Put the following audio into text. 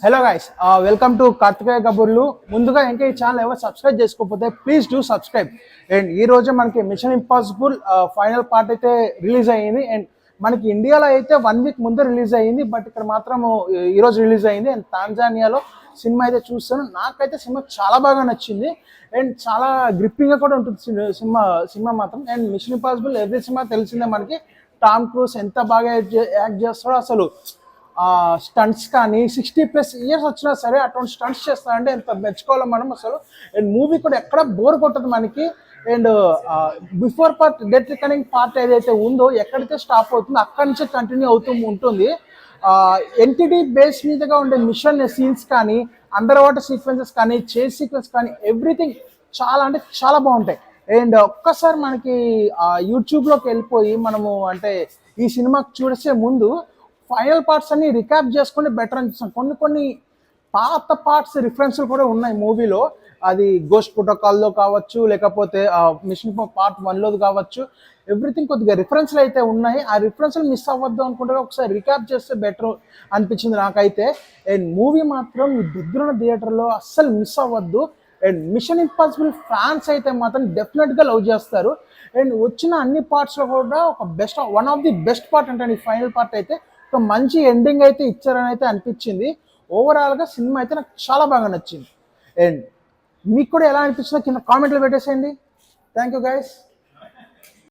Hello guys, welcome to Karthikeya Kaburlu. ముందుగా ఇంకా ఈ ఛానల్ ఎవరు సబ్స్క్రైబ్ చేసుకోకపోతే ప్లీజ్ డూ సబ్స్క్రైబ్. అండ్ ఈ రోజు మనకి మిషన్ ఇంపాసిబుల్ ఫైనల్ పార్ట్ అయితే రిలీజ్ అయ్యింది. అండ్ మనకి ఇండియాలో అయితే 1 వీక్ ముందే రిలీజ్ అయ్యింది, బట్ ఇక్కడ మాత్రం ఈరోజు రిలీజ్ అయ్యింది. అండ్ తాంజానియాలో సినిమా అయితే చూస్తాను. నాకైతే సినిమా చాలా బాగా నచ్చింది అండ్ చాలా గ్రిప్పింగ్గా కూడా ఉంటుంది సినిమా మాత్రం. And mission impossible every cinema తెలిసిందే మనకి. టామ్ క్రూజ్ ఎంత బాగా యాక్ట్ చేస్తాడో అసలు. స్టంట్స్ కానీ 60+ ఇయర్స్ వచ్చినా సరే అటువంటి స్టంట్స్ చేస్తారంటే ఎంత మెచ్చుకోవాలి మనం అసలు. అండ్ మూవీ కూడా ఎక్కడ బోర్ కొట్టదు మనకి. And before part death reckoning part ఏదైతే ఉందో ఎక్కడైతే స్టాప్ అవుతుందో అక్కడి నుంచే కంటిన్యూ అవుతూ ఉంటుంది. ఎన్టీడీ బేస్ మీదగా ఉండే మిషన్ సీన్స్ కానీ, అండర్ వాటర్ సీక్వెన్సెస్ కానీ, చేస్ సీక్వెన్స్ కానీ ఎవ్రీథింగ్ చాలా అంటే చాలా బాగుంటాయి. అండ్ ఒక్కసారి మనకి యూట్యూబ్లోకి వెళ్ళిపోయి మనము అంటే ఈ సినిమాకి చూసే ముందు ఫైనల్ పార్ట్స్ అన్ని రికాప్ చేసుకుంటే బెటర్ అనిపిస్తుంది. కొన్ని పాత పార్ట్స్ రిఫరెన్స్లు కూడా ఉన్నాయి మూవీలో. అది గోస్ట్ ప్రోటోకాల్లో కావచ్చు, లేకపోతే మిషన్ పార్ట్ 1లో కావచ్చు. ఎవ్రీథింగ్ కొద్దిగా రిఫరెన్స్లు అయితే ఉన్నాయి. ఆ రిఫరెన్స్లు మిస్ అవ్వద్దు అనుకుంటే ఒకసారి రికాప్ చేస్తే బెటర్ అనిపించింది నాకైతే. అండ్ మూవీ మాత్రం మీ దగ్గరున్న థియేటర్లో అస్సలు మిస్ అవ్వద్దు. అండ్ మిషన్ ఇంపాసిబుల్ ఫ్యాన్స్ అయితే మాత్రం డెఫినెట్గా లవ్ చేస్తారు. అండ్ వచ్చిన అన్ని పార్ట్స్లో కూడా ఒక one of the best part అంటే ఈ ఫైనల్ పార్ట్ అయితే ఒక మంచి ఎండింగ్ అయితే ఇచ్చారని అయితే అనిపించింది. ఓవరాల్గా సినిమా అయితే నాకు చాలా బాగా నచ్చింది. అండ్ మీకు కూడా ఎలా అనిపించిందో కింద కామెంట్లో పెట్టేసేయండి. Thank you guys.